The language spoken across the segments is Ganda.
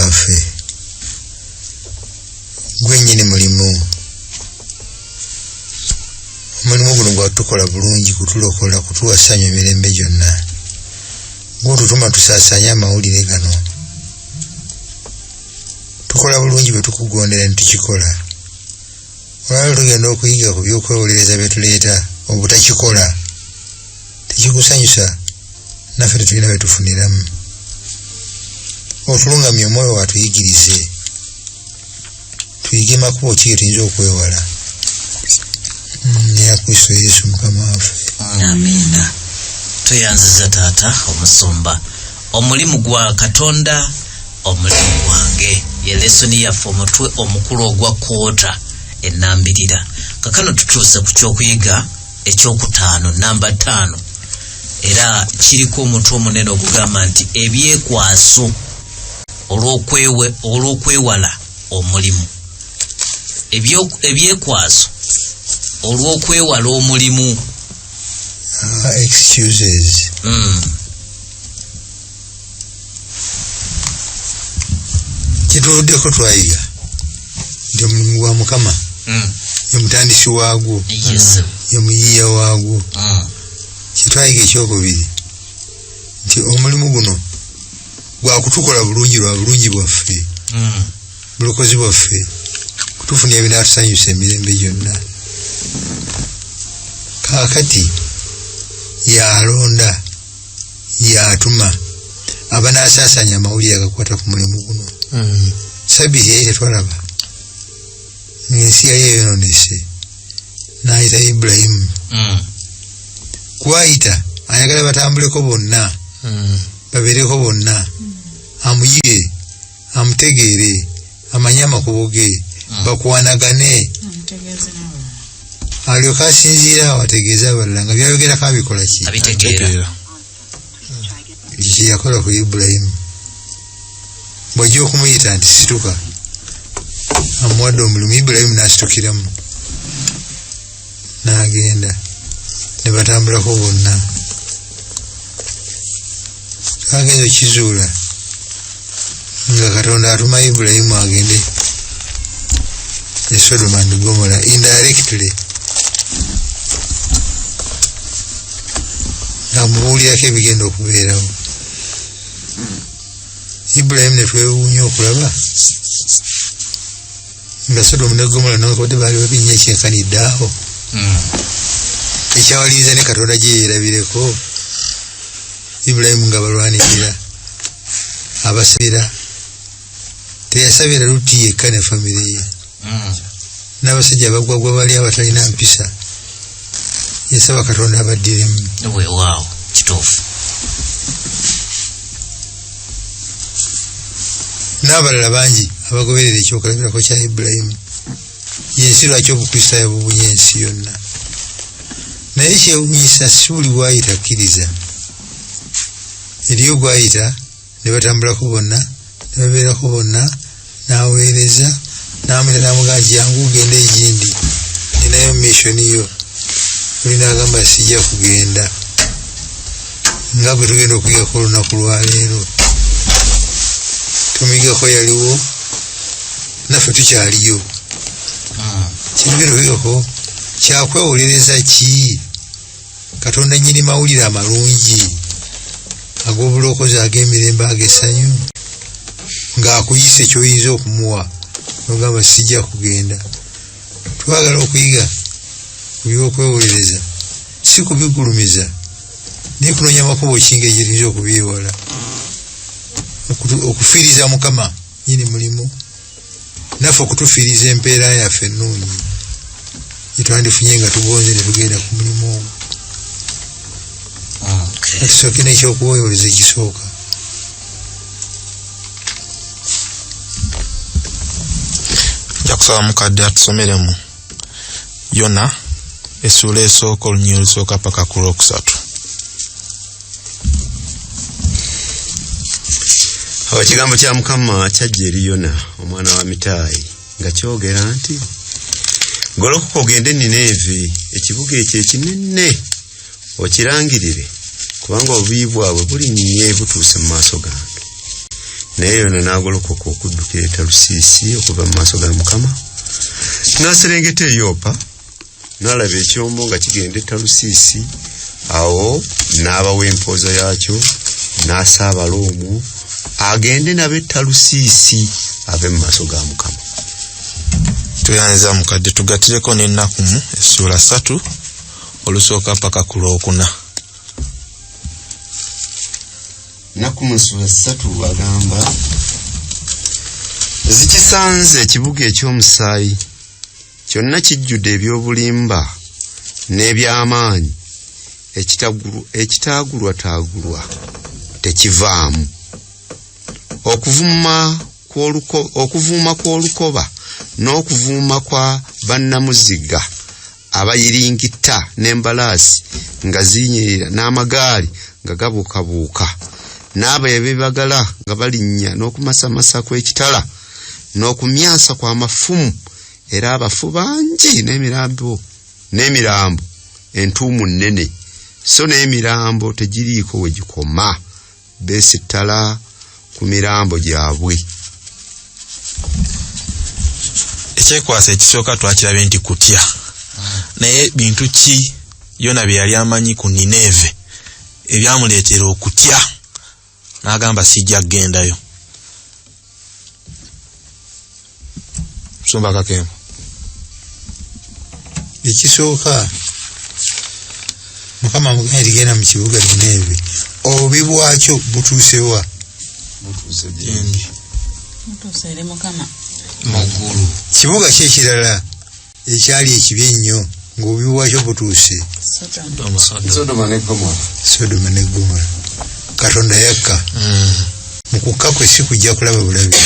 waffe gwennyini mulimu omulimu guno gwatukola bulungi kutulokola kutuwasanya emirembe gyonna gwotutuma tusaasanye amawulire gano tukola bulungi bwe tukugondera ne tukikola olwali tugenda okuyiga ku byokwewolereza bye tuleeta obutakikola tekikusanyusa naffe tetulina bye tufuniramu otulungamya omwoyo watuyigirize tuyige makubo ki ge tuyinza okwewala ya Kristo Yesu mukama waffe. Amina. Tuyanziza taata omusumba omulimu gwa Katonda omulimu gwange ye lesoni yaffe omutwe omukulu ogwa kwota enambirira kakano tutuuse ku kyokuyiga ekyokutaano namba 5 era kiriko omutwe omunene ogugamba nti ebyekwaso olw'okwewala omulimu ebyekwaso olw'okwewala omulimu excuses. Kituddeko twayiga nti omulimu gwa Mukama ye mutandisi waagwo ye muyiiya waagwo kitwayiga ekyokubiri nti omulimu guno gwa kutukola bulungi lwa bulungi bwaffe bulokozi bwaffe kutufunira ebinaatusanyusa emirembe gyonna kaakati yalonda yatuma abanaasaasanya amawulire agakwata ku mulimu guno sabbiiti yali tetwalaba ng'ensi yali eyonoonese n'ayita Ibulayimu kwayita ayagala batambuleko bonna babeereko bonna amuyire amutegeere amanye amakubo ge bakwanagane alyoka asinziira awategeeza abalala nga byayogerako abikola ki abitegeera kye yakola ku Ibulayimu bw'ajja okumuyita nti situka amuwadde omulimu Ibulayimu n'asitukiramu n'agenda ne batambulako bonna twagenza okizuula nga Katonda atuma Ibulayimu agende e Sodoma and Gomora indirectly amubuulirako ebigenda okubeerawo. Ibulayimu ne twewuunya okulaba nga Sodoma ne Gomora n'okodde baali babinnya ekyenkanidde awo ekyawaliriza ne Katonda gye yeerabireko Ibulayimu nga balwanirira abasabira teyasabira Lutti yekka ne famire ye n'abasajja abagwagwa bali abatalina mpisa yasaba Katonda abaddiremu. Wow, kituufu. N'abalala bangi abagoberera ekyokulabirako kya Ibulayimu yensi lwaki obukristaayo bubunye ensi yonna naye kyewuunyisa si buli bwayita akkiriza eriyo gwayita ne batambulako bonna ne babeerako bonna n'aweereza n'amuyita n'amugamba jangu ugende egindi ninayo missoni yo olina agamba sijja kugenda nga bwe tugenda okuyigako olunaku lwaleero tumuyigako yaliwo naffe tukyaliyo kitugenda okuyigako kyakwewolereza ki Katonda nnyini mawulire amalungi ag'obulokozi ag'emirembe ag'essanyu ng'akuyise ky'oyinza okumuwa nogamba sijja kugenda. Twagala okuyiga ku byokwewolereza si kubigulumiza naye kunoonya makubo ki engeri gyetuyinza okubyewala okufiiriza Mukama nyini mulimu naffe okutufiiriza empeera yaffe ennungi gyetwandifunye nga tugonze ne tugenda ku mulimu ogwo. Ekisooke n'ekyokuwewoleza ekisooka jakusaba mukadde atusomeremu Yona essuula esooka olunyiriri olusooka paka ku lwokusatu. Ekigambo kya Mukama kyajja eri Yona omwana wa Mitaayi nga kyogera nti golokoka ogende Nineeve ekibuga ekyo ekinene okirangirire kubanga obubi bwabwe bulinnye butuuse mu maaso gange. naye Yona n'agolokoka okuddukira e Talusiisi okuva mu maaso ga Mukama n'aserengeta e Yopa n'alaba ekyombo nga kigenda e Talusiisi. Awo n'abawa empooza yaakyo n'asaabala omwo agende nabe Talusiisi ave mu maaso ga Mukama. Tuyanza mukadde tugatireko n'ennaku mu essula 3 olusooka mpaka ku Lwokuna. Ennaku mu essula 3 bagamba zikisanze ekibuga eky'omusaayi kyonna kijjudde ebyobulimba n'ebyamaanyi ekitaagulwataagulwa tekivaamu. Okuvuuma kw'olukoba n'okuvuuma kwa bannamuziga abayiringita n'embalaasi nga zinyirira n'amagaali nga gabuukabuuka n'abeebagala nga balinnya n'okumasamasa kw'ekitala n'okumyansa kw'amafumu era abafu bangi n'emirambo entuumu nnene so n'emirambo tegiriiko we gikoma beesittala ku mirambo gyabwe. Ekyekwasa ekisooka twakirabe nti kutya naye bintu ki Yona bye yali amanyi ku Nineve ebyamuleetera okutya n'agamba sijja kugendayo. Musumba Kakembo. Ekisooka Mukama mugenda mu kibuga Nineve obubi bwakyo butuusewa mutuusere Mukama Mugulu. Kibuga kyekirala ekyali ekibi ennyo ng'obubi bwakyo butuuse Sodoma ne Gomora. Katonda yakka mu kukka kwe si kujja kulaba bulabi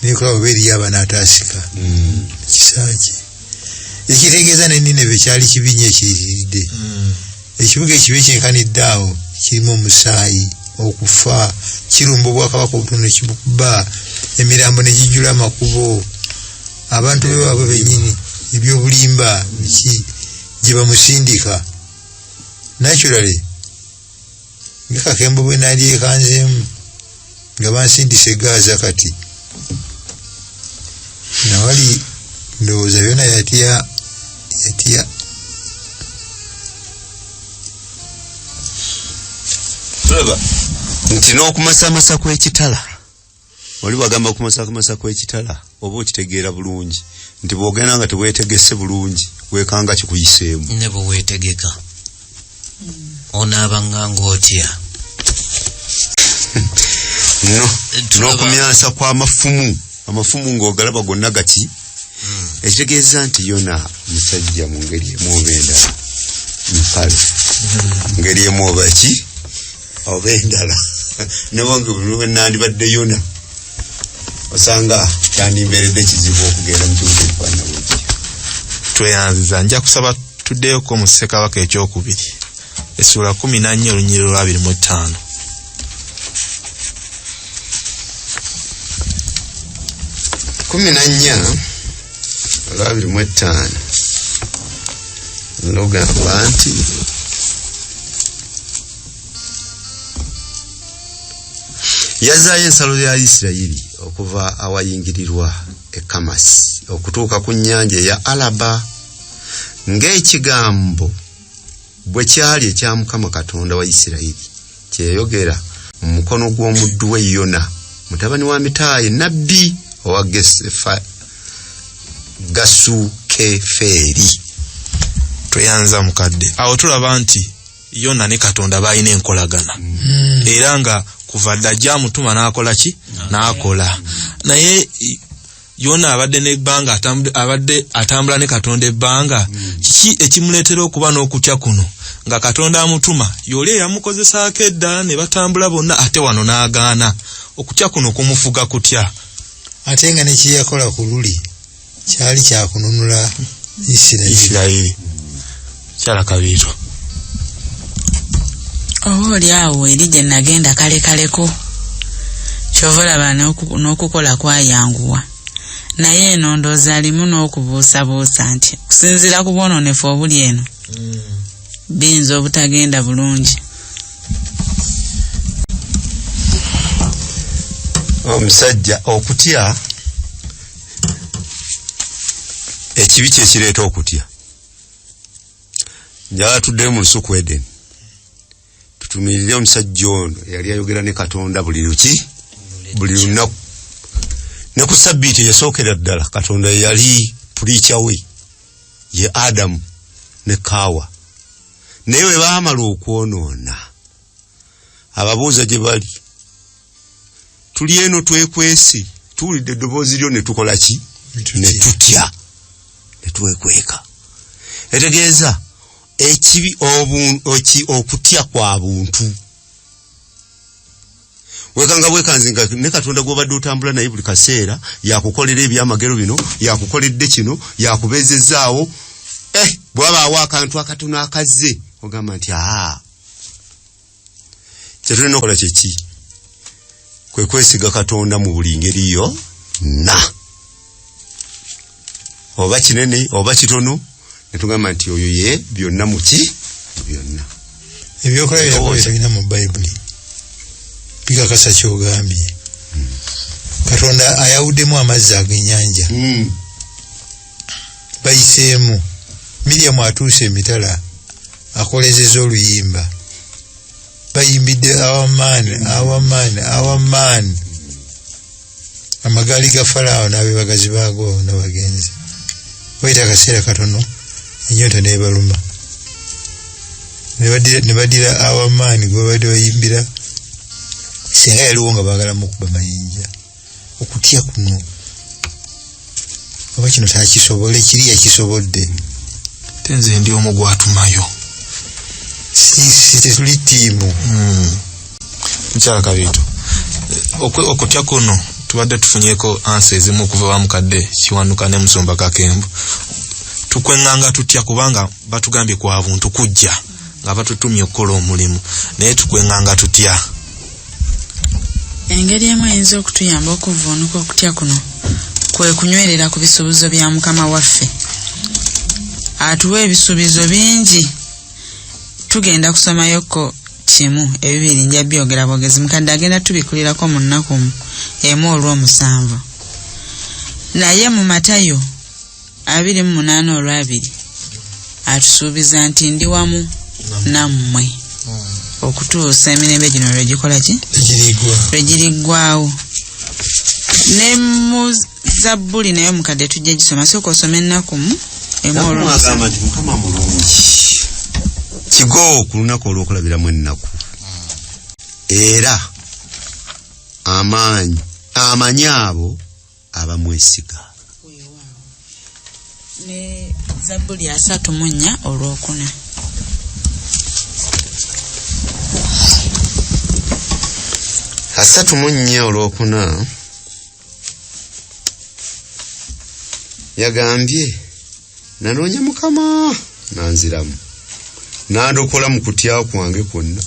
naye kulaba beeriyo abanaataasika kisaaki ekitegeeza ne Nineve kyali kibi nnyo ekiyitiridde. Ekibuga ekibi ekyenkanidde awo kirimu omusaayi okufa kirumba obwakabaka obutono kibukuba emirambo ne gijjula amakubo abantu be baabwe bennyini ebyobulimba gye bamusindika naturally nga Kakembo bwe naali ekanzeemu nga bansindise Gaza kati nawali ndowooza byonna yatya nti n'okumasamasa kw'ekitala oli bagamba okumasamasa kw'ekitala oba okitegeera bulungi nti bw'ogenda nga teweetegese bulungi weekanga kikuyiseemu ne bwe weetegeka onaabanga ng'otya n'okumyansa kw'amafumu ng'ogalaba gonna gati ekitegeeza nti Yona musajja mu ngeri emu oba endala mpale ngeri emu oba ki oba endala newange buli nandibadde Yona osanga kyandimbeeredde kizibu okugenda mu kibuga ekifaanana bwekityo. Tweyanziza nja kusaba tuddeyoko mu Ssekabaka ekyokubiri essula 14 olunyiriro lwa 25. Olwa 25 lugamba nti yazaayo ensalo ya Isirayiri okuva awayingirirwa e Kamasi okutuuka ku nnyanja eya Alaba ng'ekigambo bwe kyali ekya Mukama Katonda wa Isirayiri kyeyogera mu mukono gw'omuddu we Yona mutabani wa Mitaayi nabbi owa Gasukeferi. Tweyanza mukadde awo tulaba nti Yona ne Katonda balina enkolagana era nga kuva dda mutuma n'akola ki n'akola naye Yona abadde n'ebbanga abadde atambula ne Katonda ebbanga kiki ekimuleetera okuba n'okutya kuno nga Katonda amutuma yole yamukozesaako edda ne batambula bonna ate wano n'agaana okutya kuno kumufuga kutya ate nga nekiyakola ku luli kyali kyakununula Isirayiri kyala kabiiro oli awo eri gye nagenda kalekaleko kyova olaba n'okukola kwayanguwa naye eno ndooza alimu n'okubuusabuusa nti kusinziira ku bwononefu obuli eno biyinza obutagenda bulungi. omusajja okutya ekibi kyekireeta okutya. Njala tuddeyo mu lusuku Eden tutumirire omusajja ono yali ayogera ne Katonda buli lunaku ne ku sabbiiti yasookera ddala Katonda yali puliica we ye Adamu ne Kaawa. Naye we baamala okwonoona ababuuza gye bali tuli eno twekwese tuwulidde eddoboozi lyo ne tukola ki ne tutya ne twekweka. Etegeeza ekibi okutya kwa buntu wekanga bwekanzinga ne Katonda gwobadde otambula naye buli kaseera yakukolera ebyamagero bino yakukoledde kino yakubeezezaawo bwabaawo akantu akatono akazze ogamba nti kyetulina okola kyeki kwe kwesiga Katonda mu buli ngeri yonna oba kinene oba kitono netugamba nti oyo ye byonna muki byonna ebyokola byabina mu Bayibuli bikakasa kyogambye. Katonda ayawuddemu amazzi ag'ennyanja bayiseemu. Miriamu atuuse emitala akolezeza oluyimba bayimbidde awamaani amagaali ga Falaawo n'abebagazi baago n'abagenzi. Wayita akaseera katono ennyonta nebaluma ne badira awamaani gwe badde bayimbira singa yaliwo nga baagalamu okuba mayinja. Okutya kuno oba kino takisobole kiri yakisobodde. Tenze ndi omu gwatumayo si tetuli ttiimu. Mukyala Kabiito okutya kuno tubadde tufunyeko ansa ezimu okuva bamukadde Kiwanuka ne Musumba Kakembo. Tukwenganga tutya kubanga batugambye kwa buntu kujja nga batutumye okukola omulimu naye tukwenganga tutya. Engeri emu eyinza okutuyamba okuvvuunuka okutya kuno kwe kunywerera ku bisuubizo bya Mukama waffe. Atuwa ebisuubizo bingi. Tugenda kusomayoko kimu ebibiri nja byogera bwogezi mukadde agenda tubikulirako mu nnaku emu olw'omusanvu. Naye mu Matayo 28:2 atusuubiza nti ndi wamu nammwe okutuusa emirembe gino lwegikola ki lwegiriggwawo. Ne mu Zabbuli nayo mukadde tujja gisoma sooka osoma ennaku emu olw'omusanvu. Mukama mulungi kigo ku lunaku olw'okulabiramu ennaku era amanyi abo abamwesiga. Ne Zabbuli 3:4 3:4 yagambye nanoonya Mukama nanziramu nandokola mu kutya kwange kwonna.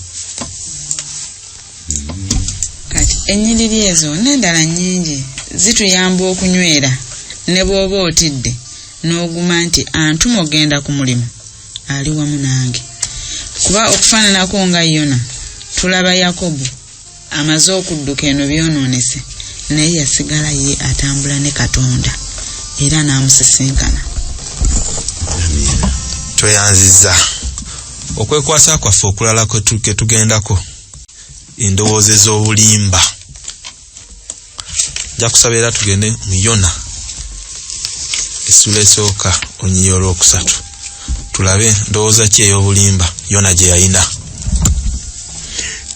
Kati ennyiriri ezo n'endala nnyingi zituyamba okunywera ne bw'oba otidde n'oguma nti antuma ogenda ku mulimu ali wamu nange. Kuba okufaananako nga Yona tulaba Yakobo amaze okudduka eno byonoonese naye yasigala ye atambula ne Katonda era n'amusisinkana. Tweyanziza okwekwasa kwaffe okulala kwe tugendako endowooza ez'obulimba. Nja kusaba era tugende mu Yona essula esooka onyinyi olwokusatu tulabe ndowooza ki ey'obulimba Yona gye yalina.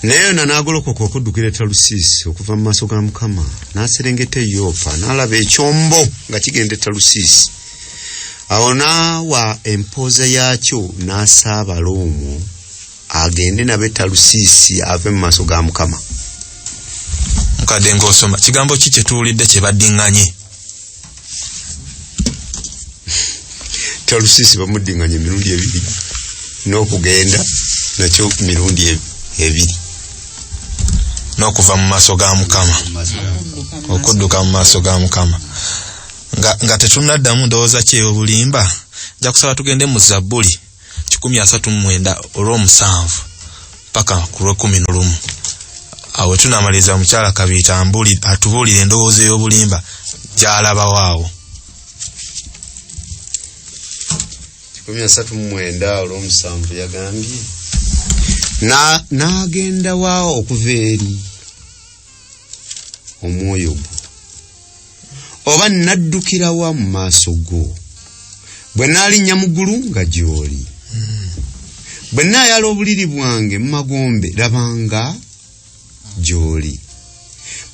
Naye Yona n'agolokoka okuddukira e Talusiisi okuva mu maaso ga Mukama n'aserengeta e Yopa n'alaba ekyombo nga kigenda e Talusiisi. Awo n'awa empooza yaakyo n'asaabala omwo agende nabe Talusiisi ave mu maaso ga Mukama. Mukadde ng'osoma kigambo ki kye tuwulidde kye baddiŋŋanye? Talusiisi bamuddinganye emirundi 2 n'okugenda nakyo mirundi 2 n'okuva mu maaso ga Mukama okudduka mu maaso ga Mukama. Nga tetunaddamu ndowooza ki ey'obulimba nja kusaba tugende mu Zabbuli 139 olw'omusanvu paka ku lw'ekumi n'olumu. awo tunamaliza mukyala Kabiita atubuulira endowooza y'obulimba gy'alabawaawo. 1939 olw'omusanvu yagambye n'agenda waawo okuva eri omwoyo gwo oba naddukira wa mu maaso go bwe naalinnya mu ggulu nga gy'oli bwe naayala obuliri bwange mu magombe labanga gy'oli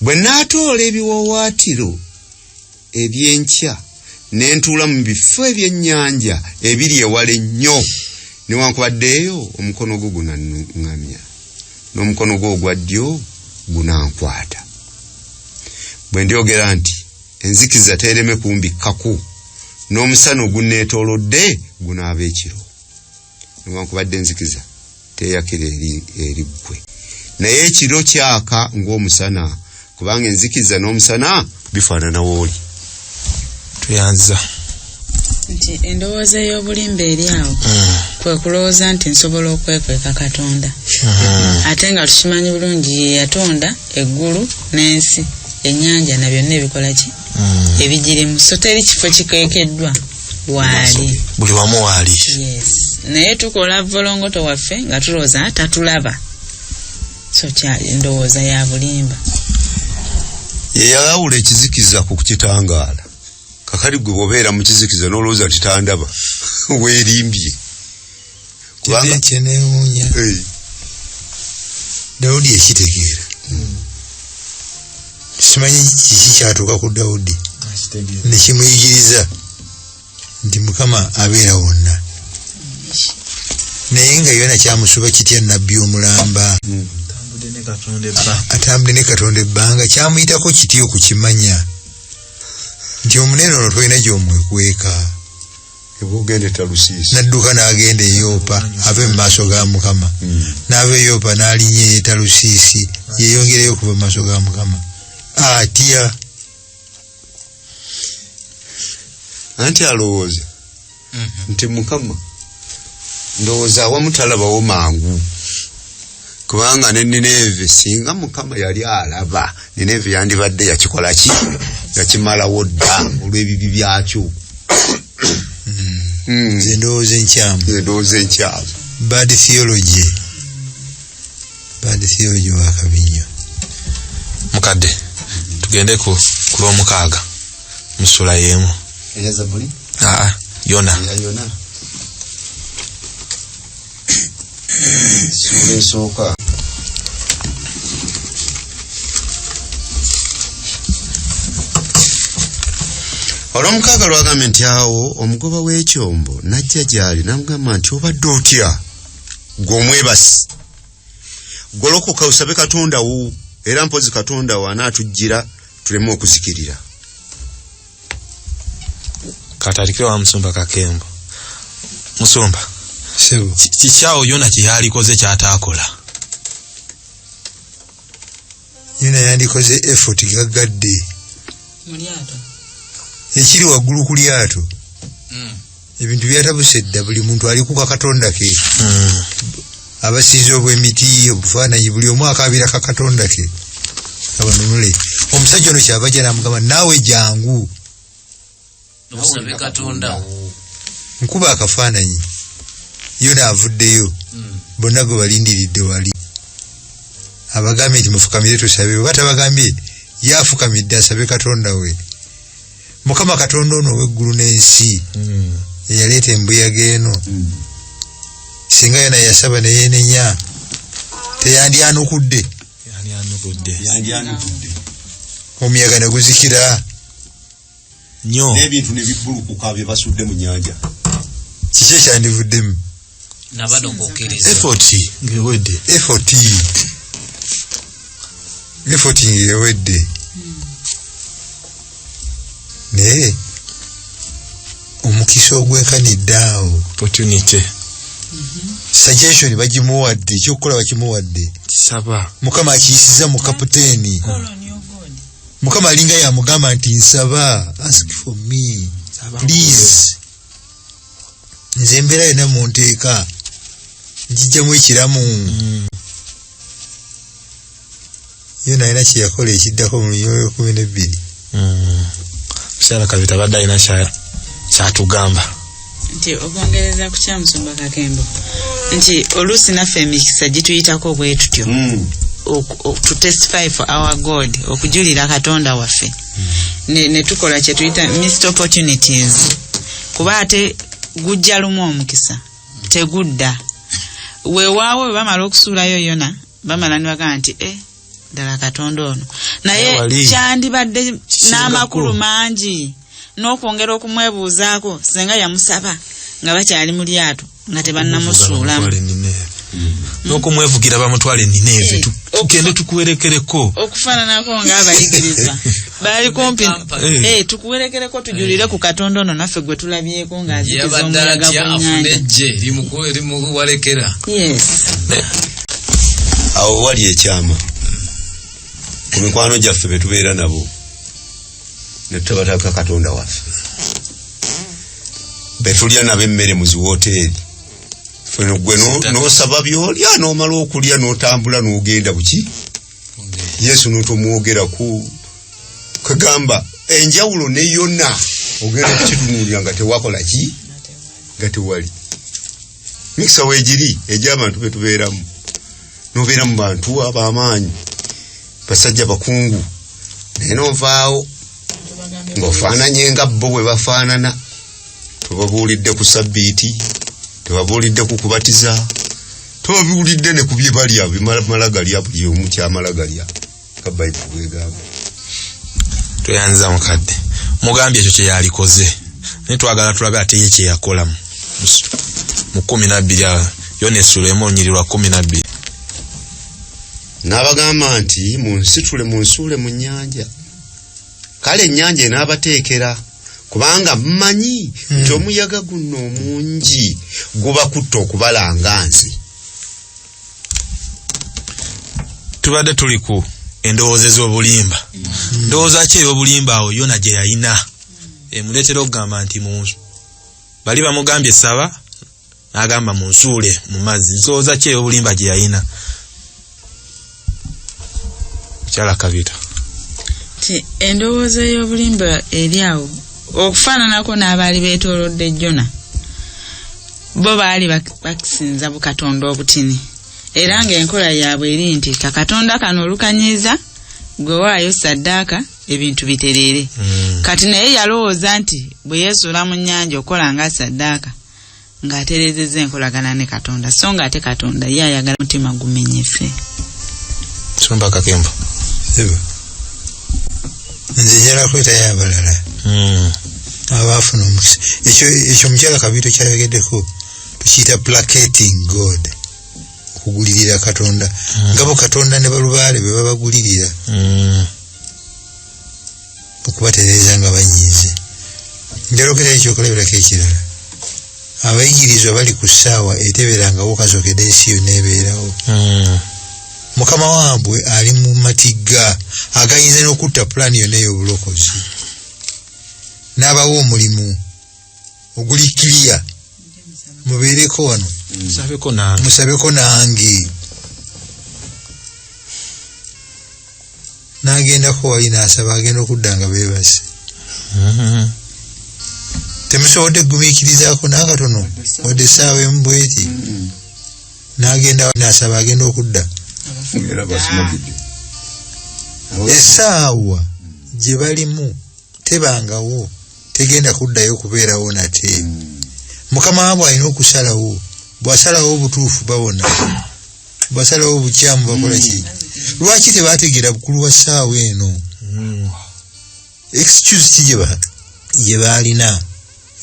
bwe naatoola ebiwaawaatiro eby'enkya ne ntuula mu bifo eby'ennyanja ebiri ewala ennyo newankubaddeeyo omukono gwo gunaŋŋamya n'omukono gwo ogwa ddyo gunankwata bwe ndyogera nti enzikiza teereme kumbikkako n'omusana ogunneetoolodde gunaaba ekiro newankubadde enzikiza teeyakira eri ggwe naye ekiro kyaka ng'omusana kubanga enzikiza n'omusana bifaanana wooli. Tuyanza nti endowooza y'obulimba eri awo kwe kulowooza nti nsobola okwekweka Katonda ate nga tukimanyi bulungi ye yatonda eggulu n'ensi ennyanja na byonna ebikola ki ebigirimu so teri kifo kikeekeddwa waali buli wamu waali. Yes. Naye tukola volongoto waffe nga tulowooza tatulaba so kyali endowooza ya bulimba. Ye yalawula ekizikiza ku kitangaala kakali gwe bwobeera mu kizikiza n'olowooza nti tandaba weerimbye kubanga kyeneewuunya Dawudi ekitegeera simanyi kiki kyatuuka ku Dawudi nekimuyigiriza nti Mukama abeera wonna naye nga yona kyamusuba kitya nabbi omulamba atambudde ne Katonda ebbanga kyamuyitako kitya okukimanya nti omunene ono tolina gy'omwekweka ebugende Talusiisi nadduka n'agenda e Yopa ave mu maaso ga Mukama n'ava e Yopa n'alinnya e Talusiisi yeeyongereyo okuva mu maaso ga Mukama atya anti alowooza nti Mukama ndowooza awamu talabawo mangu kubanga ne Nineve singa Mukama yali alaba Nineve yandibadde yakikola ki yakimalawo dda olw'ebibi byakyo. nze ndowooza enkyamu bad theology wakabi nnyo. Mukadde tugende ku lw'omukaaga mu ssula y'emu. Zabuli Yona sura esooka olw'omukaaga lwagambye nti awo omugoba w'ekyombo najja gy'ali n'amugamba nti obadde otya gw'omwebasi golokoka osabe Katonda wo era mpozi Katonda wo anaatujjira tuleme okuzikirira. Katalikire wa Musumba Kakembo. Musumba sebo kikyawo Yona kye yalikoze kyataakola. Yona yandikoze effort gaggadde mu lyato ekiri waggulu ku lyato ebintu byatabuse dda buli muntu ali ku Katonda ke abasiize obw'emiti obufaananyi buli omu akaabira ka Katonda ke abanunule. Omusajja ono kyava gye n'amugamba naawe jangu osabe Katonda nkuba akafaananyi Yona avuddeyo bonna gwe balindiridde wali abagambye nti mufukamire tusabe oba tabagambye yafukamidde asabe Katonda we. Mukama Katonda ono ow'eggulu n'ensi eyaleeta embuyaga eno singa Yona yasaba ne yeenenya teyandyanukudde omuyaga ne guzikira nnyo n'ebintu ne bibbulukuka bye basudde mu nnyanja kiki ekyandivuddemu nabadogokkiriza effort ng'ewedde naye omukisa ogwekanidde awo opportunity suggestion bagimuwadde ekyokukola bakimuwadde kisaba Mukama akiyisiza mu kapiteeni Mukama alinga yamugamba nti nsaba ask for me please nze embeera yonna munteeka njijjamu ekiramu yona alina kyeyakola ekiddako mu 12. Mukyala Kabita badde alina kyatugamba nti okwongereza ku kyamusumba Kakembo nti oluusi naffe emikisa gituyitako bwe tutyo to testify for our God, okujulira Katonda waffe ne tukola kye tuyita missed opportunities, kuba ate gujja lumu omukisa tegudda. Weewaawo bamala okusuulayo yona bamala ne bagamba nti ddala Katonda ono naye kyandibadde n'amakulu mangi n'okwongera okumwebuuzaako senga yamusaba nga bakyali mu lyato nga tebannamusuulamu n'okumwevugira bamutwale Nineve tugende tukuwerekereko okufaananako ng'abayigiriza baali kumpi tukuwerekereko tujulire ku Katonda ono naffe gwe tulabyeko ng'azikiza omuyaga limuwalekera. Awo wali ekyama ku mikwano gyaffe be tubeera nabo ne tubataka Katonda waffe be tulya nabo emmere mu ziwooteeri gwe n'osaba by'olya n'omala okulya n'otambula n'ogenda buki Yesu n'otomwogeraku kagamba enjawulo ne yonna ogenda kukitunuulira nga tewakola ki nga tewali mikisa weegiri egy'abantu be tubeeramu n'obeera mu bantu ab'amaanyi basajja bakungu naye n'ovaawo ng'ofaananye nga bo bwe bafaanana. Tubabuulidde ku sabbiiti, tubabuulidde ku kubatiza, tubabuulidde ne ku bye balya bimala galya buli omu kyamala galya ka Bayibuli bwegamba. Tuyanza mukadde mugambye ekyo kye yalikoze naye twagala tulabe ate ye kye yakola mu 12 yona essuula onnyirirwa 12. N'abagamba nti munsitule munsuule mu nnyanja. Kale ennyanja enaabateekera kubanga mmanyi nti omuyaga guno omungi guba kutta okubalanga nsi. Tubadde tuli ku endowooza ez'obulimba. Ndowooza ki ey'obulimba awo yona gye yalina emuleetera okugamba nti bali bamugambye saba n'agamba munsuule mu mazzi. Ndowooza ki ey'obulimba gye yalina Mukyala Kabita? Endowooza y'obulimba eri awo okufaananako n'abaali beetoolodde Jona, bo baali bakisinza bukatonda obutini era ng'enkola yaabwe eri nti Katonda kano olukanyiza gwe waayo saddaaka ebintu bitereere. Kati naye yalowooza nti bwe yeesuula mu nnyanja okola nga saddaaka ng'atereezezza enkolagana ne Katonda, so ng'ate Katonda ye ayagala mutima gumenyefe. Tumba Kakembo nze njala kwetayo abalala abaafuna omukisa. Ekyo Mukyala Kabito kyayogeddeko tukiyita placating God, okugulirira Katonda nga bo Katonda ne balubaale be babagulirira okubatereeza nga banyiize. Njalogera ekyokulabirako ekirala, abayigirizwa bali ku ssaawa eteberangawo kasokedde ensi yonna ebeerawo. Mukama waabwe ali mu matigga agayinza n'okutta pulaani yonna ey'obulokozi. N'abawa omulimu oguli kiriya, mubeereko wano musabeko nange. N'agendako wali n'asaba agenda okudda nga beebase. Temusobodde kugumiikirizaako n'akatono wadde essaawa emu bweti. N'agenda n'asaba agenda okudda. Essaawa gye balimu tebangawo, tegenda kuddayo kubeerawo nate. Mukama waabwe alina okusalawo, bw'asalawo obutuufu bawona, bw'asalawo obukyamu bakola ki? Lwaki tebaategeera bukulu wa ssaawa eno? Excuse ki gye baalina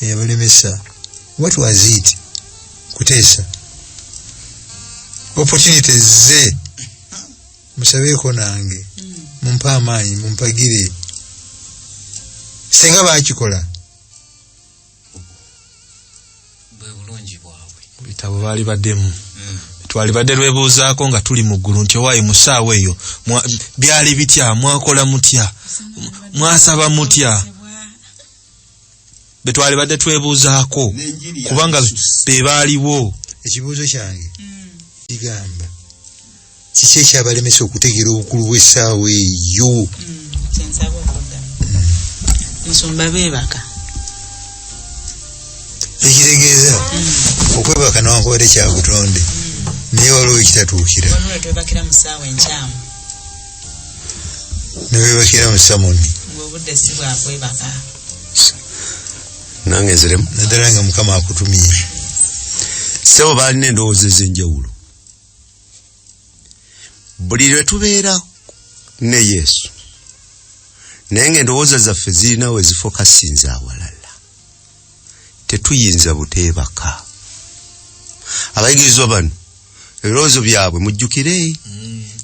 eyabalemesa? What was it? Kuteesa opportunities ze musabeeko nange, mumpa amaanyi, mumpagire. Senga baakikola bwe bulungi bwabwe bitabo baali baddemu twali badde lwebuuzaako nga tuli mu ggulu nti owaayi mu ssaawa eyo byali bitya, mwakola mutya, mwasaba mutya? Be twali badde twebuuzaako kubanga be baaliwo. Ekibuuzo kyange kigamba kiki ekyabalemesa okutegeera obukulu bw'essaawa eyo? kyensaba okuddamu musumba beebaka ekitegeeza okwebaka newankubadde kya butonde naye waliwo ekitatuukira olwo twebakira mu ssaawa enkyamu ne beebakira mu samoni ng'obudde si bwakwebaka nange nziremu naddala nga mukama akutumye. sebo balina endowooza ez'enjawulo. buli lwe tubeera ne Yesu naye ng'endowooza zaffe zirina we zifokasinze awalala, tetuyinza buteebaka. abayigirizwa bano ebirowoozo byabwe mujjukire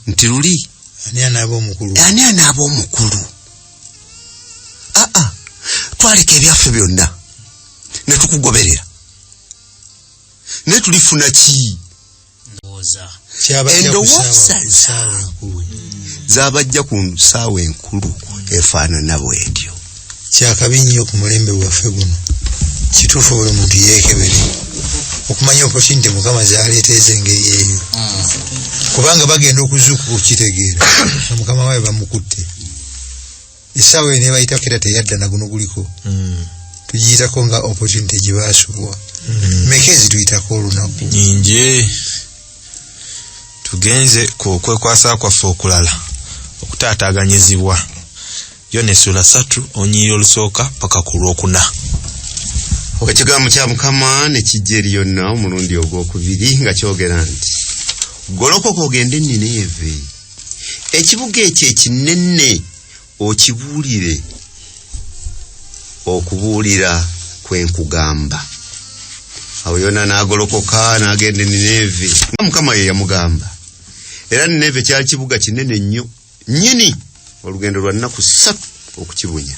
nti luli ani anaaba omukulu? twaleka ebyaffe byonna ne tukugoberera ne tulifuna ki? endowooza zabajja ku ssaawa enkulu efaanana bwetyo. kyakabi nnyo ku mulembe gwaffe guno. kituufu buli muntu yeekebere okumanya opportunity mukama zaleeta ez'engeri eyo, kubanga bagenda okuzuuka okukitegeera mukama waawe bamukutte. essaawa eyo nebayitako era teyadda naguno guliko, tugiyitako nga opportunity gye baasubwa. meka ezituyitako olunaku? nyingi. tugenze ku kwekwasa kwaffe okulala okutaataganyizibwa Yona essula 3 onyiira olusooka paka ku lwokuna. ekigambo kya mukama ne kijja eri yonna omulundi ogwokubiri nga kyogera nti golokoka ogende Nineeve, ekibuga ekyo ekinene, okibuulire okubuulira kwenkugamba. awo Yona n'agolokoka n'agenda Nineeve nga mukama ye yamugamba. era Nineeve kyali kibuga kinene nnyo nnyini, olugendo lwa nnaku 3 okukibunya.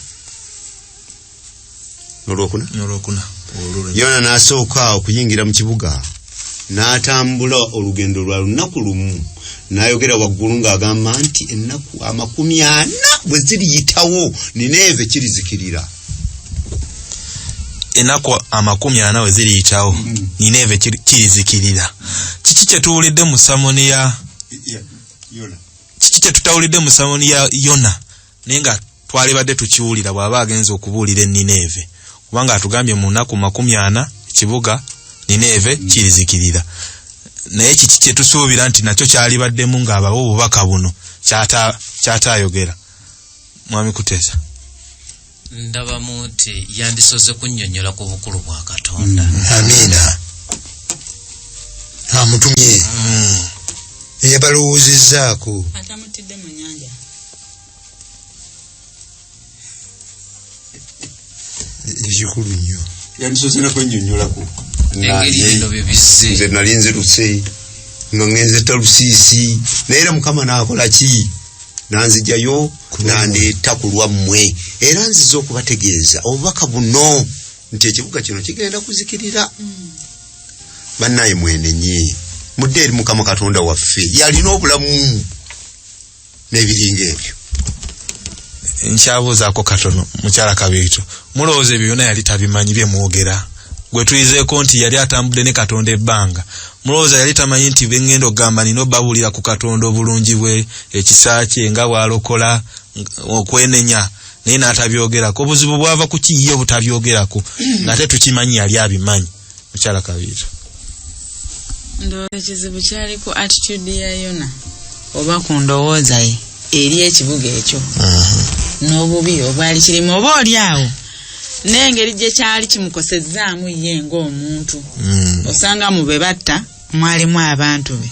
Olwokuna Yona n'asooka okuyingira mu kibuga, n'atambula olugendo lwa lunaku lumu, n'ayogera waggulu ng'agamba nti ennaku 40 bwe ziriyitawo Nineeve kirizikirira. ennaku 40 we ziriyitawo Nineeve kirizikirira. kiki kye tuwulidde mu samoni ya Yona? kiki kye tutawulidde mu samoni ya Yona naye nga twalibadde tukiwulira bw'aba agenza okubuulira e Nineeve? kubanga atugambye mu nnaku 40 ekibuga Nineeve kirizikirira. naye kiki kye tusuubira nti nakyo kyalibaddemu ng'abawo obubaka buno kyataayogera? mwami Kuteesa. ndabamu nti yandisoze kunnyonnyola ku bukulu bwa Katonda. Amiina. amutumye eyabalowoozezzaako. atamutidde mu nnyanja. ekikulu nnyo yandisoze nakwennyonnyolako. engeri bino bye bizze. nze nali nziruse nga ngenze Talusiisi, naye era mukama n'akola ki? nanzijayo nandeeta ku lwammwe, era nziza okubategeeza obubaka buno nti ekibuga kino kigenda kuzikirira. bannaye mwenenye mudde eri mukama Katonda waffe yalina obulamu n'ebiringa ebyo. nkyabuuzaako katono mukyala Kabiito, mulowooza ebyo byonna yali tabimanyi bye mwogera? gwe tuyizeeko nti yali atambudde ne Katonda ebbanga, mulowooza yali tamanyi nti bengenda okugamba nina obbabuulira ku Katonda obulungi bwe, ekisa kye nga bw'alokola, okwenenya, naye n'atabyogerako? obuzibu bwava ku ki ye obutabyogerako ng'ate tukimanyi yali abimanyi? mukyala Kabiito. ndowooza ekizibu kyali ku attitude ya Yona oba ku ndowooza ye eri ekibuga ekyo n'obubi obwali kirimu, oba oli awo n'engeri gye kyali kimukosezzaamu ye ng'omuntu. osanga mu be batta mwalimu abantu be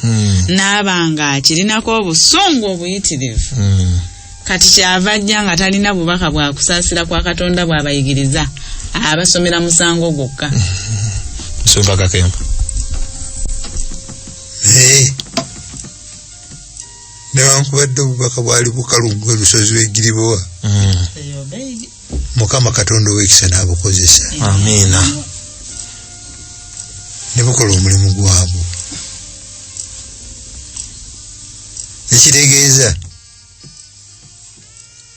n'abanga akirinako obusungu obuyitirivu. kati kyava ajja nga talina bubaka bwa kusaasira kwa Katonda bw'abayigiriza, abasomera musango gwokka. Musumba Kakembo. newankubadde obubaka bwali bukalungu olusozi lw'Egiribowa, mukama Katonda ow'ekisa n'abukozesa. amiina. ne bukola omulimu gwabwo. ekitegeeza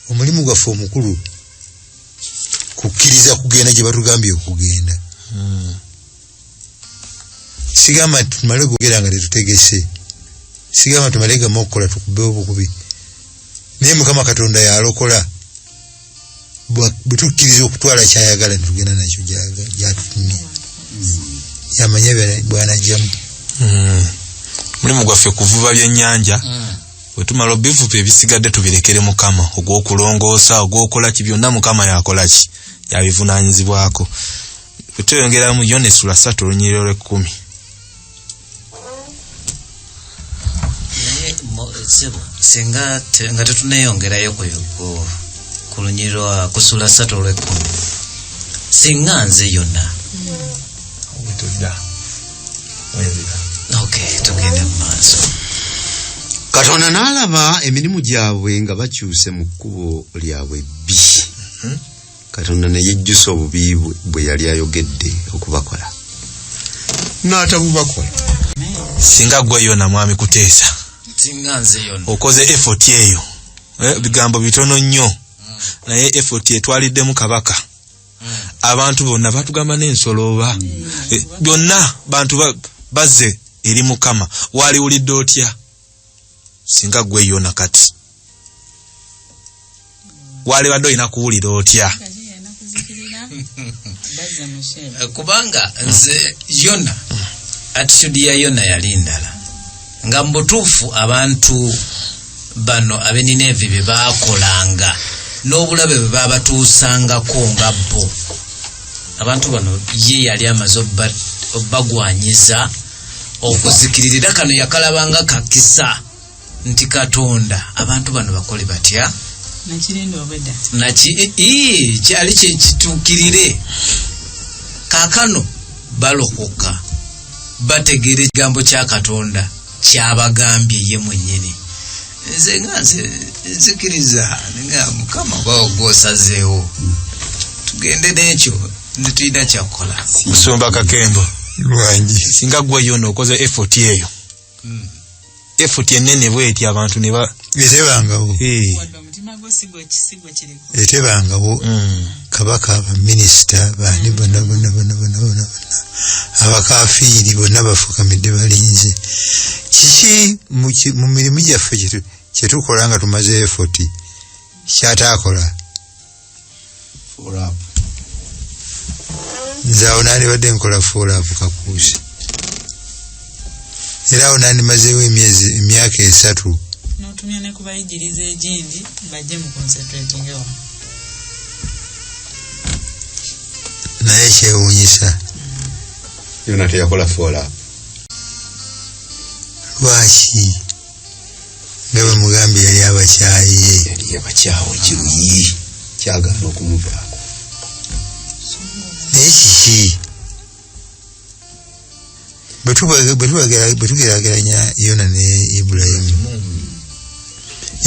omulimu gwaffe omukulu kukkiriza kugenda gye batugambye okugenda. sigamba nti tumale gwogera nga tetutegese, sigama tumalega mokola tukube obukubi naye Mukama Katonda yalokola butukiriza okutwala kyayagala tugenda nakyo gyatutumye yamanye bwana jamu mulimu gwaffe kuvuba byennyanja wetumala obivuba ebisigadde tubirekere Mukama ogw'okulongoosa ogw'okola ki byonna Mukama yakola ki yabivunaanyizibwako tweyongera mu Yona essula 3:10 singa nga tetuneyongerayo ku lunyiriro kusula 3:10 singa nze Yona okay tugende mu maaso. Katonda n'alaba emirimu gyabwe nga bakyuse mu kkubo lyabwe bbi. Katonda ne yejjusa obubi bwe yali ayogedde okubakola n'atabubakola. Singa gwe Yona mwami kuteesa singa nze Yona okoze effort eyo bigambo bitono nnyo naye effort etwaliddemu kabaka abantu bonna batugamba n'ensolo oba byonna bantu bazze eri Mukama waliwulidde otya singa gwe Yona kati wali badde olina kuwulira otya kubanga nze Yona attitude ya Yona yali ndala nga mbutuufu abantu bano abeninive bye baakolanga n'obulabe bwe babatuusangako nga bo abantu bano ye yali amaze obbagwanyiza okuzikiririra kano yakalabanga kakisa nti Katonda abantu bano bakole batya nakirendo obeda kyali kyekituukirire kaakano balokoka bategeera ekigambo kya Katonda kyabagambye ye mwennyini nze nga nzikiriza nga Mukama gwosazeewo tugende n'ekyo netulina kyakukola. Musumba Kakembo lwangi singa gwe Yona okoze effort eyo effort enene bweti abantu ne etebangawo etebangawo kabaka abaminisita bani bonna abakafiiri bonna bafukamidde balinze kiki mu mirimu gyaffe kyetukola nga tumaze effort kyataakola nze awo nandibadde nkola follow-up kakuusi era awo nandimazeewo emyaka 3 n'otumya ne kubayigiriza egindi bajje mu concentrating ewa naye kyewuunyisa Yona teyakola follow-up. lwaki nga bwe mugambye yali abakyaye Yali abakyawo kiruyi kyagaana okumuvaako. naye kiki bwe tugeraageranya Yona ne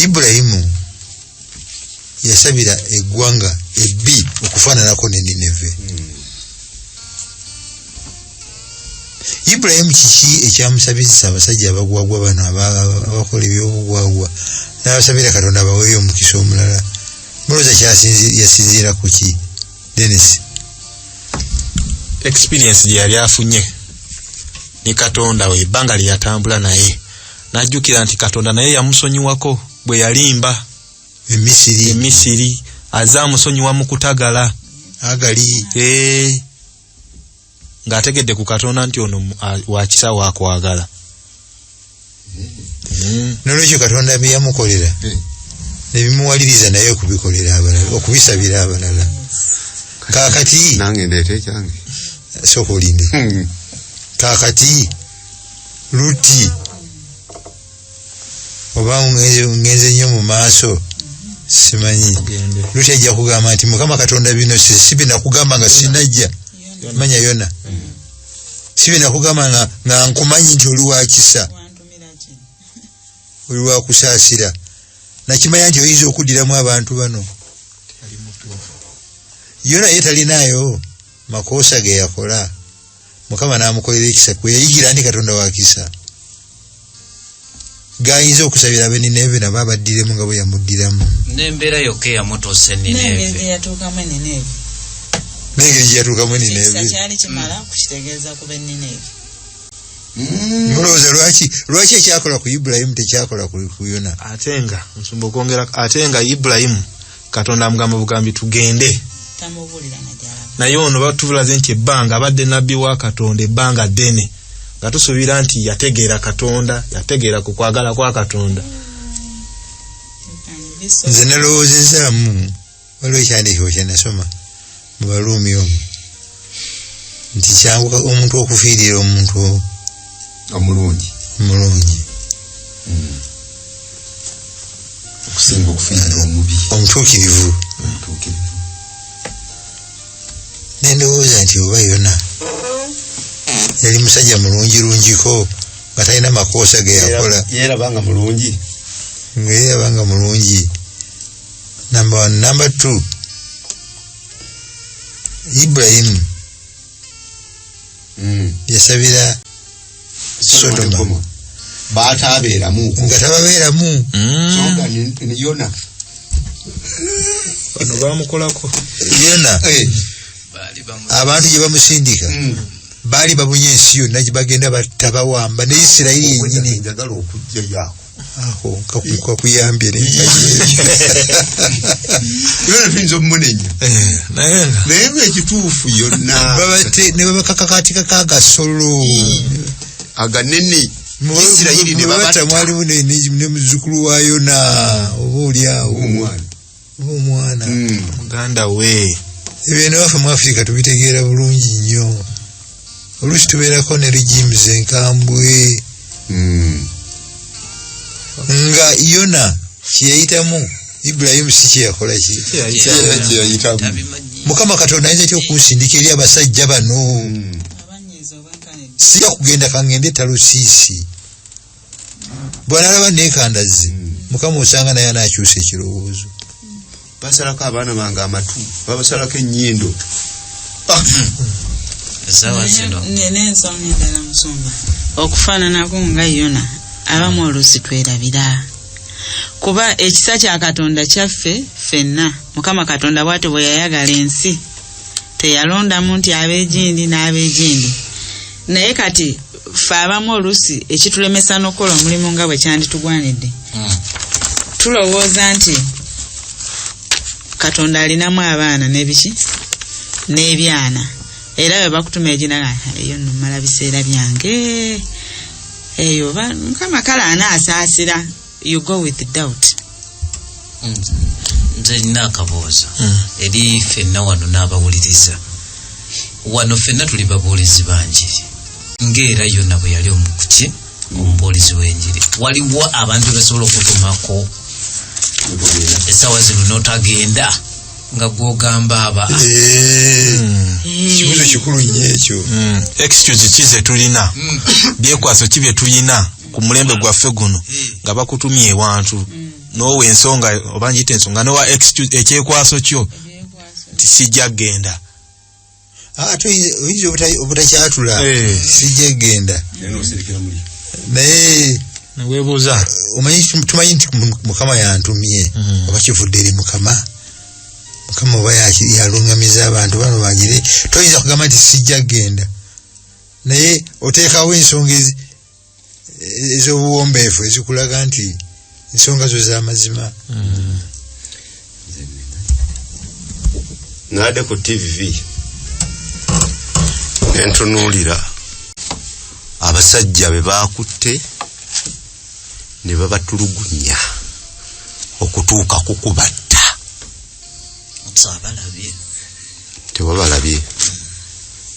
Ibulayimu yasabira eggwanga ebbi okufaananako ne Nineve. Ibulayimu kiki ekyamusabisa abasajja abagwagwa bano abakola ebyobugwagwa n'abasabira Katonda baweeyo omukisa omulala mulowooza yasinziira ku ki Dennis? experience gye yali afunye ne Katonda we ebbanga lye yatambula naye n'ajjukira nti Katonda naye yamusonyiwako bwe yalimba Emisiri azaamusonyiwa mu kutagala agali ng'ategedde ku Katonda nti ono wakisa waakwagala. N'olwekyo Katonda bye yamukolera ne bimuwaliriza naye okubikolera abalala okubisabira abalala. Kaakati nange ndeete kyange sooka olinde kaakati Luti oba ngenze nnyo mu maaso simanyi Luti ajja kugamba nti Mukama Katonda bino si binakugamba nga sinajja manya Yona si binakugamba nga nkumanyi nti oli wakisa oli wakusaasira nakimanya nti oyinza okuddiramu abantu bano. Yona ye talinaayo makoosa ge yakola Mukama n'amukolera ekisa kwe yayigira nti Katonda wakisa gayinza okusabira abenineve nabo abaddiremu nga bwe yamuddiramu n'embeera yokka eyamutuusa Nineve yatuukamu Nineve n'engeri gye yatuukamu Nineve kyali kimala kukitegeeza ku Nineve mulowooza lwaki ekyakola ku Ibulayimu tekyakola ku Yona? Atenga nsumba okwongera atenga Ibulayimu Katonda amugamba bugambi tugende. Naye ono batubulaze nti ebbanga abadde nabbi wa Katonda ebbanga ddene nga tusuubira nti yategeera Katonda, yategeera ku kwagala kwa Katonda. Nze nalowoozezaamu waliwo ekyandiikibwa kye nasoma mu Baluumi omwo nti kyangu omuntu okufiirira omuntu omulungi okusinga okufiirira omubi omutuukirivu. Nendowooza nti oba Yona yali musajja mulungirungiko nga talina makoosa ge yakola, yeerabanga mulungi. ng'eyabanga mulungi. Number 1. Number 2, Ibulayimu yasabira Sodoma baatabeeramu nga tababeeramu. songa ni Yona Bano bamukolako. Yona abantu gye bamusindika baali babunye ensi yonna gye bagenda batta bawamba ne Isirayiri yennyini. njagala okujjayo aho kakuyambye Yona tuyinza omumunenya naye nga ekituufu yonna ne babakakakatika agasolo aganene Isirayiri ne babatta. Mwalimu ne muzzukulu wa Yona oba oliawo omwana muganda we. ebyo newaffe mu Afirika tubitegeera bulungi nnyo. Oluusi tubeerako ne regimes enkambwe nga Yona kyeyayitamu Ibulayimu si kyeyakola ki kyeyayitamu. Mukama Katonda ayinza etya okunsindika eri abasajja bano? Sijja kugenda kangende Talusiisi. Bw'anaalaba neekandaze Mukama osanga naye anaakyusa ekirowoozo. Basalako abaana bange amatu babasalako ennyindo. N'ensonga endala Musumba okufaananako nga Yona abamu oluusi twerabira kuba ekisa kya Katonda kyaffe ffenna. Mukama Katonda bw'atyo bwe yayagala ensi teyalondamu nti abeegindi n'abeegindi, naye kati ffe abamu oluusi ekitulemesa n'okukola omulimu nga bwe kyanditugwanidde tulowooza nti Katonda alinamu abaana n'ebiki n'ebyana, era bwe bakutuma eginaga eyo nno mmala biseera byange eyo Mukama kale anaasaasira. You go with doubt. Nze nina akaboozo eri ffenna wano n'abawuliriza wano. Ffenna tuli babuulizi banjiri ng'era Yona bwe yali omukuki omubuulizi w'enjiri. Waliwo abantu basobola okutumako essaawa zino n'otagenda nga gw'ogamba aba. Kibuzo kikulu nnyo ekyo. Excuse ki ze tulina byekwaso ki bye tulina ku mulembe gwaffe guno nga bakutumye ewantu n'owa ensonga oba njite ensonga n'owa excuse ekyekwaso kyo nti sijja genda. Oyinza obutakyatula sijja genda naye neweebuuza omanyi tumanyi nti Mukama yantumye oba kivudde eri Mukama oba yalungamiza abantu bano bagire. Toyinza kugamba nti sijja genda naye oteekawo ensonga ez'obuwombeefu ezikulaga nti ensonga zo z'amazima. Naade ku TV nentunuulira abasajja be baakutte ne babatulugunya okutuuka ku kubatta. Tewabalabye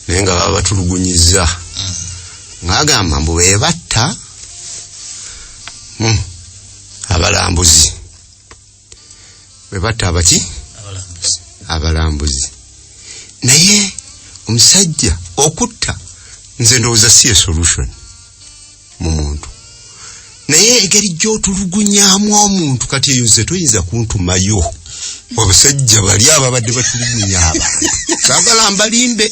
naye nga baba batulugunyizza ng'agamba mbu beebatta abalambuzi. Beebatta abaki? Abalambuzi. Naye omusajja okutta nze ndowooza si ye solution mu muntu, naye engeri gy'otulugunyaamu omuntu kati eyo nze toyinza kuntumayo. Abasajja bali ababadde batulugunya abantu saagala mbalimbe.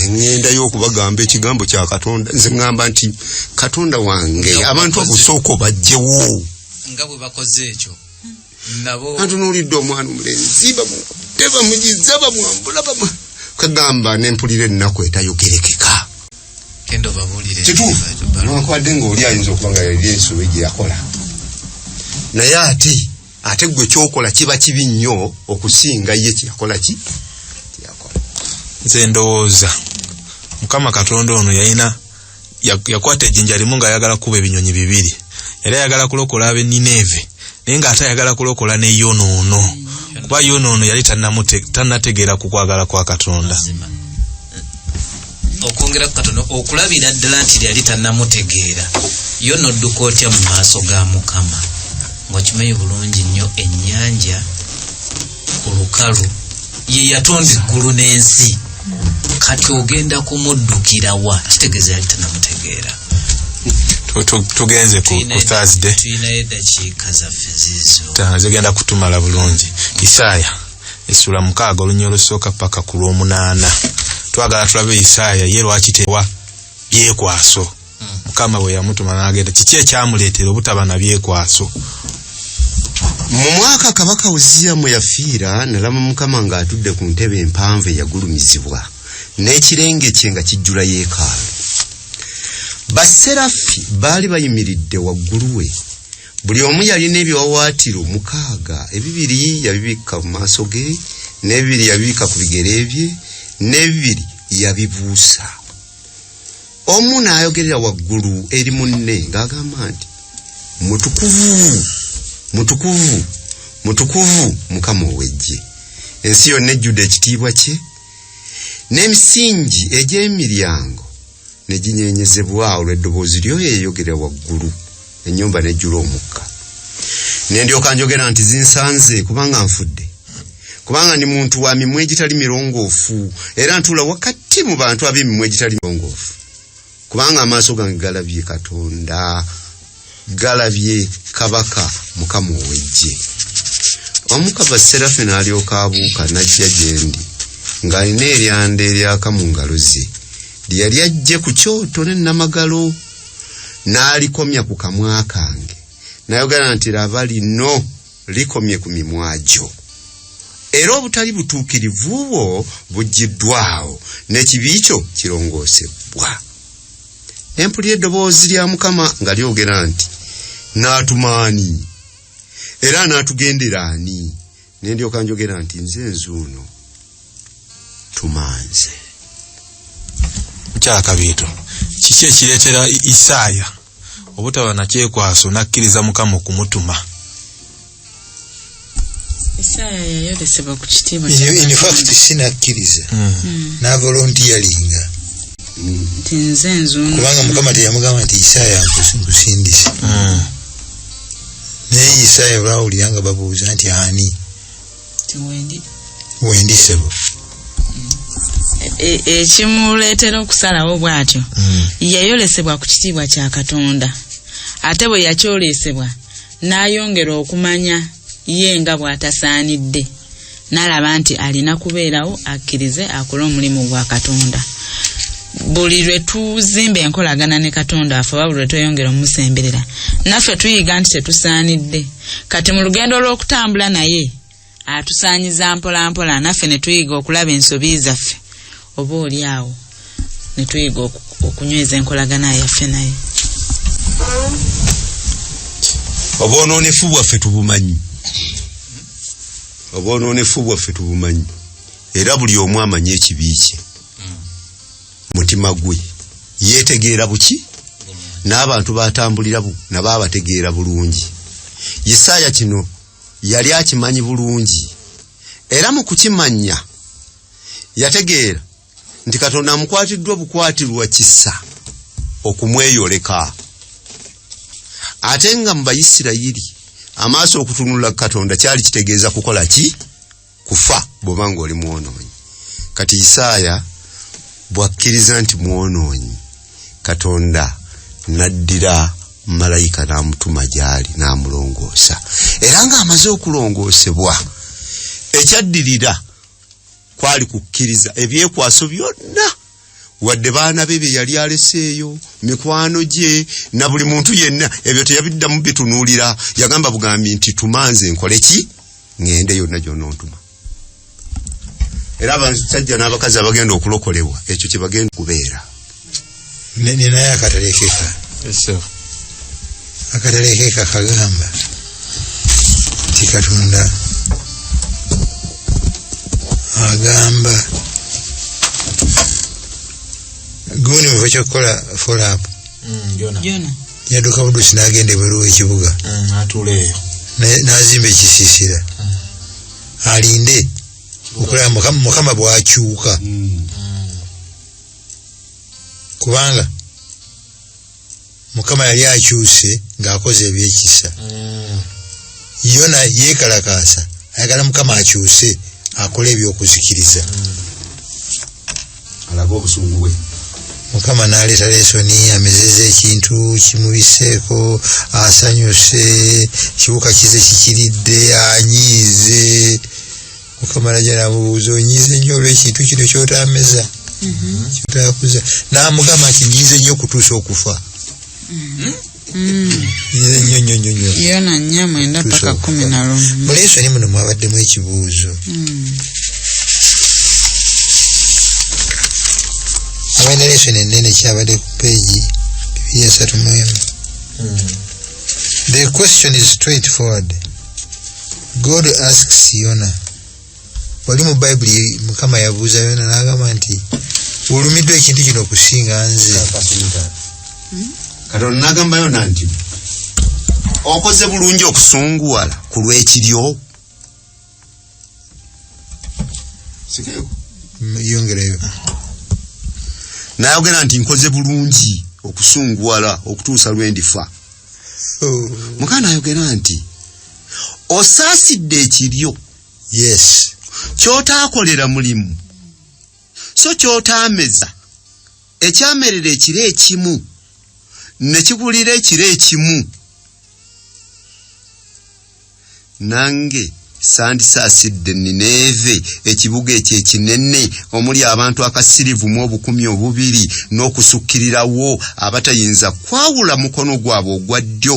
Engenda y'okubagamba ekigambo kya Katonda, nze ngamba nti Katonda wange abantu obusooka bajjewo nga bwe bakoze ekyo nabo. Antunuulidde omwana omulenzi bamukutte bamugiza bamwambula kagamba nempulira ennaku etayogerekeka. kendo babulire kituufu newankubadde ng'oli ayinza okuba nga yali ensobe gye yakola naye ate gwe kyokola kiba kibi nnyo okusinga ye kyeyakola nze ndowooza Mukama Katonda ono yalina yakwata ejjinja limu ng'ayagala kuba ebinyonyi bibiri. Yali ayagala kulokola ab'e Nineve naye ng'ate ayagala kulokola ne Yonoono kuba Yonoono yali tannategeera ku kwagala kwa Katonda. Okwongera ku Katonda okulabira ddala nti yali tannamutegeera yo nodduka otya mu maaso ga Mukama ng'okimanyi bulungi nnyo ennyanja olukalu ye yatonda eggulu n'ensi kati ogenda kumuddukira wa kitegeeza yali tannamutegeera. Tugenze ku Thursday tuyinayo eddakiika zaffe zizo zigenda kutumala bulungi. Isaaya essula 6 olunya olusooka paka ku lw'omunaana. Twagala tulabe Isaaya ye lwaki tewa byekwaso. Mukama bwe yamutuma n'agenda kiki ekyamuleetera obutaba na byekwaso. Mu mwaka Kabaka Uzziya mwe yafiira nalaba Mukama ng'atudde ku ntebe empanvu eyagulumizibwa n'ekirenge kye nga kijjula yeekaalu. Baserafi baali bayimiridde waggulu we, buli omu yalina ebiwawaatiro 6, ebibiri yabibikka mu maaso ge, n'ebibiri yabibikka ku bigere bye, n'ebibiri yabibuusa. Omu n'ayogerera waggulu eri munne ng'agamba nti mutukuvu mutukuvu mutukuvu Mukama ow'eggye, ensi yonna ejjudde ekitiibwa kye, n'emisingi egy'emiryango ne ginyenyezebwa olw'eddoboozi lyo yeeyogera waggulu, ennyumba n'ejjula omukka. Ne ndyoka njogera nti zinsanze kubanga nfudde, kubanga ndi muntu wa mimwa egitali mirongoofu era ntuula wakati mu bantu ab'emimwa egitali mirongoofu, kubanga amaaso gange galabye Katonda, galabye Kabaka Mukama ow'eggye. Omu ku baserafi n'alyoka abuuka n'ajja gye ndi ng'alina eryanda eryaka mu ngalo ze lye yali ajje ku kyoto n'ennamagalo, n'alikomya ku kamwa kange n'ayogera nti laba lino likomye ku mimwa gyo, era obutali butuukirivu bwo buggiddwawo n'ekibi kyo kirongoosebwa. Empulira eddoboozi lya Mukama nga lyogera nti n'atumaani era n'atugendera ani? Ne ndyoka njogera nti nze nzuuno tumanze. Mukyala Kabiito, kiki ekireetera Isaaya obutaba na kyekwaso n'akkiriza Mukama okumutuma? Isaaya yayolesebwa ku kitiibwa in fact sinakkiriza n'avolontiyalinga nti nze nzuuno kubanga Mukama teyamugamba nti Isaaya nkusindise. Naye Isaaya olwawulira nga babuuza nti ani wendisebo ekimuleetera okusalawo bw'atyo yayolesebwa ku kitiibwa kya Katonda, ate bwe yakyolesebwa n'ayongera okumanya ye nga bw'atasaanidde, n'alaba nti alina kubeerawo akkirize akole omulimu gwa Katonda. Buli lwe tuzimba enkolagana ne Katonda afe oba buli lwe tweyongera omusemberera naffe tuyiga nti tetusaanidde, kati mu lugendo lw'okutambula naye atusaanyiza mpola mpola naffe ne tuyiga okulaba ensobi zaffe oba oli awo ne tuyiga okunyweza enkolagana yaffe naye. Obwonoonefu bwaffe tubumanyi, obwonoonefu bwaffe tubumanyi, era buli omu amanyi ekibi kye. Mutima gwe yeetegeera buki n'abantu batambulira nabo abategeera bulungi. Isaaya kino yali akimanyi bulungi, era mu kukimanya yategeera nti Katonda amukwatiddwa bukwatirwa kisa okumweyoleka. Ate nga mu Bayisirayiri amaaso okutunula Katonda kyali kitegeeza kukola ki? Kufa bw'oba ng'oli mwonoonyi. Kati Isaaya bwakkiriza nti mwonoonyi, Katonda n'addira malayika n'amutuma gy'ali n'amulongoosa, era ng'amaze okulongoosebwa ekyaddirira kwali kukkiriza ebyekwaso byonna, wadde baana be bye yali aleseeyo, mikwano gye na buli muntu yenna, ebyo teyabiddamu bitunuulira. Yagamba bugambi nti tumanze nkole ki? Ngende yonna gy'onontuma. Era abasajja n'abakazi abagenda okulokolebwa ekyo kye bagenda kubeera. ninaye akatalekeka. Akatalekeka kagamba ti Katonda agamba gundi mufe kyokukola follow up. Jona yaduka budusi n'agenda ebweru w'ekibuga atuleeyo n'azimba ekisiisira alinde okulaba mukama bw'akyuka kubanga mukama yali akyuse ng'akoze ebyekisa. Yona yeekalakaasa ayagala mukama akyuse akole ebyokuzikiriza alaga obusungu bwe. mukama n'aleeta lesoni amezeza ekintu kimubiseeko asanyuse kiwuka kize kikiridde anyiize. mukama najja namubuuza onyiize nnyo olw'ekintu kino kyotameza kyotakuza n'amugamba nti nyiize nnyo okutuusa okufa. nyiize nnyo Yona 4:9 paka 11. mu lesoni muno mwabaddemu ekibuuzo. Abaina lesoni ennene kyabadde ku peegi 231. The question is straightforward. God asks Yona. Wali mu Bayibuli mukama yabuuza Yona n'agamba nti olumiddwa ekintu kino okusinga nze. Katonda n'agamba Yona nti okoze bulungi okusunguwala ku lw'ekiryo. Yongerayo. N'ayogera nti nkoze bulungi okusunguwala okutuusa lwe ndifa. Mukama n'ayogera nti osaasidde ekiryo. Yes. Kyotaakolera mulimu so kyotaameza ekyamerera ekiro ekimu ne kigulira ekiro ekimu. Nange sandisaasidde Nineeve ekibuga ekyo ekinene omuli abantu akasirivu mu 12,000 n'okusukkirirawo abatayinza kwawula mukono gwabwe ogwa ddyo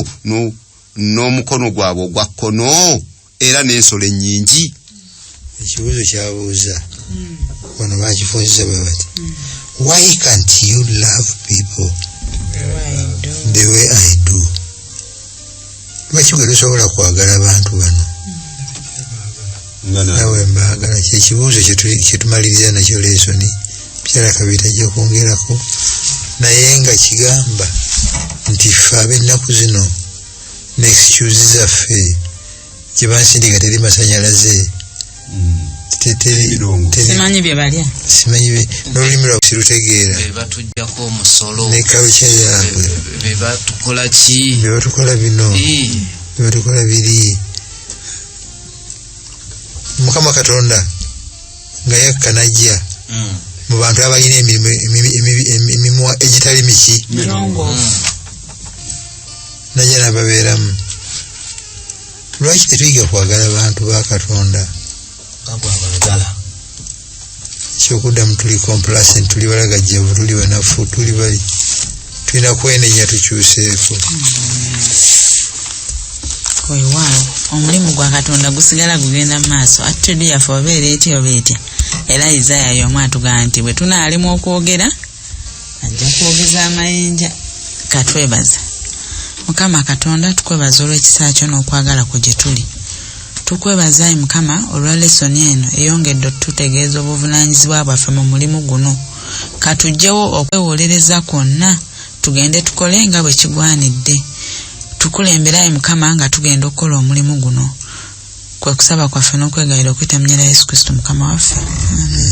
n'omukono gwabwe ogwa kkono era n'ensolo ennyingi. Ekibuuzo kyabuuza wano bakifuuzisa bwe bati why can't you love people the way I do? Lwaki gwe tosobola kwagala abantu bano nawe mbaagala? Kyekibuuzo kyetumaliriza nakyo lesoni Pyala Kabita ajja kwongerako naye nga kigamba nti ffe ab'ennaku zino n'excuse zaffe gye bansindika teri masanyalaze simanyi bye balya simanyi n'olulimi lwabwe sirutegeera bebatujjako omusolo ne kalukya yaabwe bebatukola ki bebatukola bino bebatukola biri. Mukama Katonda nga yakka najja mu bantu abalina emirimu egitali miki najja n'ababeeramu. Lwaki tetuyiga kwagala bantu ba Katonda? Ekyokuddamu tuli complacent, tuli balagajjavu, tuli banafu, tuli bali tulina kwenenya tukyuseeko. Waawo omulimu gwa Katonda gusigala gugenda mu maaso. Attendo yaffe obeera etya oba etya. Era Isaiah y'omu atugamba nti bwe tunaalimu okwogera ajja kwogeza amayinja. Katwebaza Mukama Katonda, tukwebaza olw'ekisa kyo n'okwagala kwe gye tuli. Tukwebaza Mukama olwa lesoni eno eyongedde otutegeeza obuvunaanyizibwa bwaffe mu mulimu guno. Katujjewo okwewolereza kwonna tugende tukole nga bwe kigwanidde. Tukulembera Mukama nga tugenda okukola omulimu guno. Kwe kusaba kwaffe n'okwegayira okwita mu nnyera Yesu Kristo Mukama waffe. Amen.